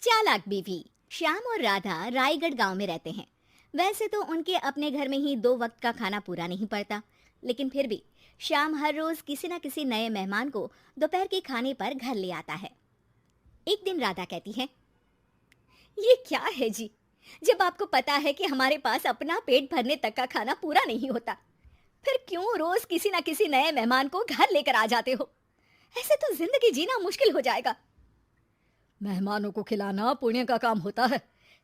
चालाक बीवी। श्याम और राधा रायगढ़ गांव में रहते हैं। वैसे तो उनके अपने घर में ही 2 वक्त का खाना पूरा नहीं पड़ता, लेकिन फिर भी श्याम हर रोज किसी न किसी नए मेहमान को दोपहर के खाने पर घर ले आता है। एक दिन राधा कहती है, ये क्या है जी, जब आपको पता है कि हमारे पास अपना पेट भरने तक का खाना पूरा नहीं होता, फिर क्यों रोज किसी न किसी नए मेहमान को घर लेकर आ जाते हो? ऐसे तो जिंदगी जीना मुश्किल हो जाएगा। मेहमानों को खिलाना पुण्य का काम होता है,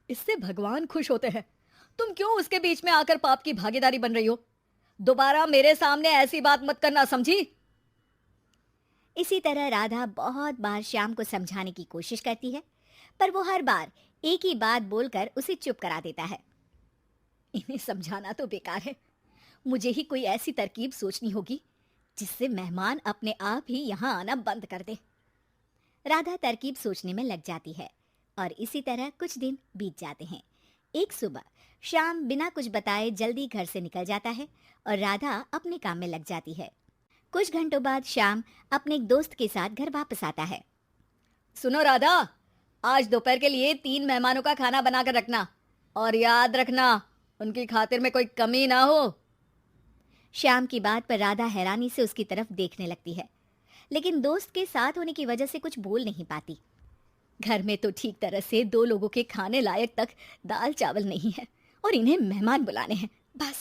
इससे भगवान खुश होते हैं। तुम क्यों उसके बीच में आकर पाप की भागीदारी बन रही हो? दोबारा मेरे सामने ऐसी बात मत करना, समझी? इसी तरह राधा बहुत बार श्याम को समझाने की कोशिश करती है, पर वो हर बार एक ही बात बोलकर उसे चुप करा देता है। इन्हें समझाना तो बेकार है। मुझे ही कोई ऐसी तरकीब सोचनी होगी जिससे मेहमान अपने आप ही यहाँ आना बंद कर दे। राधा तरकीब सोचने में लग जाती है और इसी तरह कुछ दिन बीत जाते हैं। एक सुबह श्याम बिना कुछ बताए जल्दी घर से निकल जाता है और राधा अपने काम में लग जाती है। कुछ घंटों बाद श्याम अपने एक दोस्त के साथ घर वापस आता है। सुनो राधा, आज दोपहर के लिए 3 मेहमानों का खाना बनाकर रखना, और याद रखना उनकी खातिर में कोई कमी ना हो। श्याम की बात पर राधा हैरानी से उसकी तरफ देखने लगती है, लेकिन दोस्त के साथ होने की वजह से कुछ बोल नहीं पाती। घर में तो ठीक तरह से 2 लोगों के खाने लायक तक दाल चावल नहीं है, और इन्हें मेहमान बुलाने हैं। बस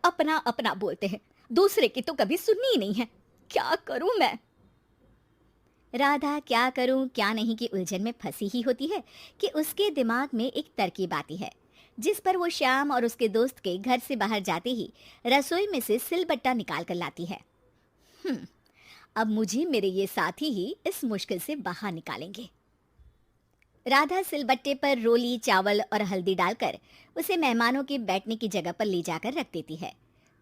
अपना अपना बोलते हैं, दूसरे की तो कभी सुननी ही नहीं है। क्या करूं मैं? राधा क्या करूं क्या नहीं की उलझन में फंसी ही होती है कि उसके दिमाग में एक तरकीब आती है, जिस पर वो श्याम और उसके दोस्त के घर से बाहर जाते ही रसोई में से सिलबट्टा निकाल कर लाती है। अब मुझे मेरे ये साथी ही इस मुश्किल से बाहर निकालेंगे। राधा सिलबट्टे पर रोली, चावल और हल्दी डालकर उसे मेहमानों के बैठने की जगह पर ले जाकर रख देती है।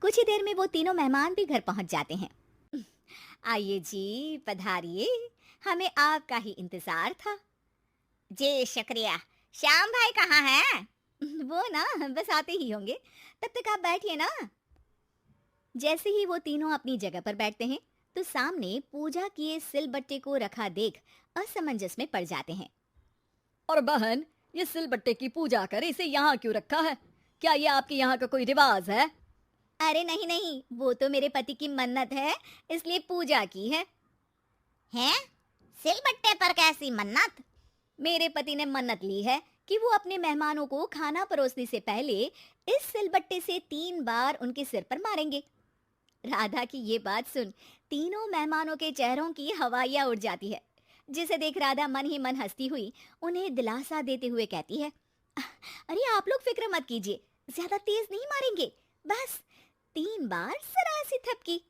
कुछ ही देर में वो तीनों मेहमान भी घर पहुंच जाते हैं। आइए जी, पधारिए, हमें आपका ही इंतजार था। जी शुक्रिया। श्याम भाई कहाँ हैं? वो ना बस आते ही होंगे, तब तक आप बैठिए ना। जैसे ही वो तीनों अपनी जगह पर बैठते हैं तो सामने पूजा किए सिलबट्टे को रखा देख असमंजस में पड़ जाते हैं। और बहन, ये सिलबट्टे की पूजा कर इसे यहाँ क्यों रखा है? क्या ये आपके यहाँ का कोई रिवाज है? अरे नहीं नहीं, वो तो मेरे पति की मन्नत है, इसलिए पूजा की है। हैं? सिलबट्टे पर कैसी मन्नत? मेरे पति ने मन्नत ली है कि वो अपने मेहमानों को खाना परोसने से पहले इस सिलबट्टे से 3 बार उनके सिर पर मारेंगे। राधा की ये बात सुन तीनों मेहमानों के चेहरों की हवाइयां उड़ जाती है, जिसे देख राधा मन ही मन हंसती हुई उन्हें दिलासा देते हुए कहती है, अरे आप लोग फिक्र मत कीजिए, ज्यादा तेज नहीं मारेंगे, बस 3 बार जरा सी थपकी।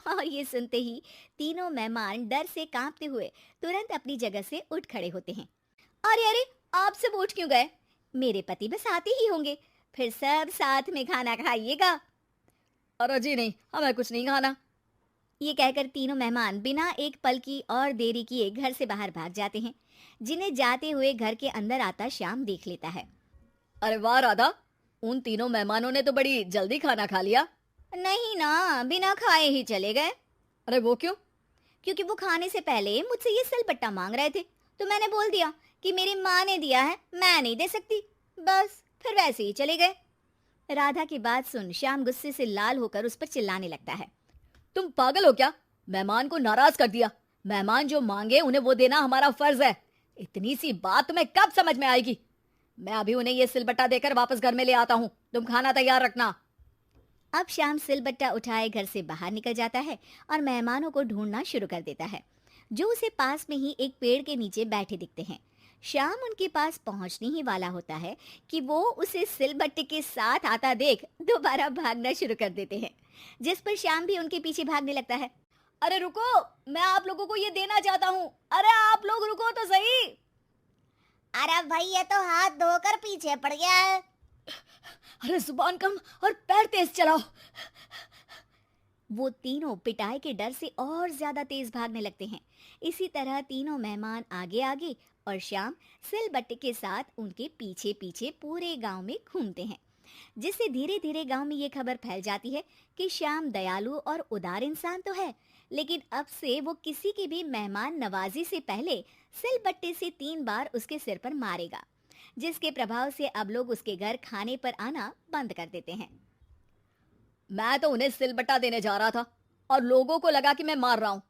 और ये सुनते ही तीनों मेहमान डर से कांपते हुए तुरंत अपनी जगह से उठ खड़े होते हैं। अरे अरे, आप सब उठ क्यों गए? मेरे पति बस आते ही होंगे, फिर सब साथ में खाना खाइएगा। अरे जी नहीं, हमें कुछ नहीं खाना। ये कहकर तीनों मेहमान बिना एक पल की और देरी किए घर से बाहर भाग जाते हैं, जिन्हें जाते हुए घर के अंदर आता श्याम देख लेता है। अरे वाह राधा, उन तीनों मेहमानों ने तो बड़ी जल्दी खाना खा लिया। नहीं ना, बिना खाए ही चले गए। अरे वो क्यों? क्योंकि वो खाने से पहले मुझसे ये सिलबट्टा मांग रहे थे, तो मैंने बोल दिया कि मेरी माँ ने दिया है, मैं नहीं दे सकती, बस फिर वैसे ही चले गए। राधा की बात सुन श्याम गुस्से से लाल होकर उस पर चिल्लाने लगता है। तुम पागल हो क्या? मेहमान को नाराज कर दिया। मेहमान जो मांगे उन्हें वो देना हमारा फर्ज है। इतनी सी बात तुम्हें कब समझ में आएगी? मैं अभी उन्हें ये सिलबट्टा देकर वापस घर में ले आता हूँ, तुम खाना तैयार रखना। अब श्याम सिलबट्टा उठाए घर से बाहर निकल जाता है और मेहमानों को ढूंढना शुरू कर देता है, जो उसे पास में ही एक पेड़ के नीचे बैठे दिखते हैं। श्याम उनके पास पहुंचने ही वाला होता है कि वो उसे सिलबट्टे के साथ आता देख दोबारा भागना शुरू कर देते हैं, जिस पर श्याम भी उनके पीछे भागने लगता है। अरे रुको, मैं आप लोगों को ये देना चाहता हूँ। अरे आप लोग रुको तो सही। अरे भाई, ये तो हाथ धोकर पीछे पड़ गया है। अरे जुबान कम और पैर तेज चलाओ। वो तीनों पिटाई के डर से और ज्यादा तेज भागने लगते हैं। इसी तरह तीनों मेहमान आगे आगे और श्याम सिलबट्टे के साथ उनके पीछे पीछे पूरे गांव में घूमते हैं। जिससे धीरे धीरे गांव में ये खबर फैल जाती है कि श्याम दयालु और उदार इंसान तो है, लेकिन अब से वो किसी की भी मेहमान नवाजी से पहले सिलबट्टे से 3 बार उसके सिर पर मारेगा, जिसके प्रभाव से अब लोग उसके घर खाने पर आना बंद कर देते हैं। मैं तो उन्हें सिलबट्टा देने जा रहा था और लोगों को लगा कि मैं मार रहा हूँ।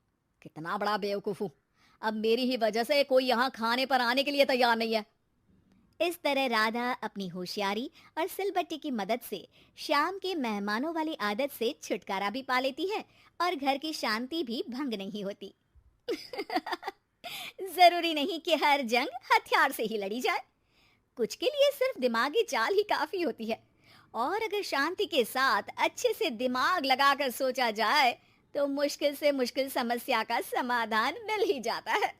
कितना बड़ा बेवकूफ हूँ। अब मेरी ही वजह से कोई यहाँ खाने पर आने के लिए तैयार नहीं है। इस तरह राधा अपनी होशियारी और सिलबट्टे की मदद से श्याम के मेहमानों वाली आदत से छुटकारा भी पा लेती है और घर की शांति भी भंग नहीं होती। जरूरी नहीं कि हर जंग हथियार से ही लड़ी जाए, कुछ के लिए सिर्फ दिमागी चाल ही काफी होती है, और अगर शांति के साथ अच्छे से दिमाग लगाकर सोचा जाए तो मुश्किल से मुश्किल समस्या का समाधान मिल ही जाता है।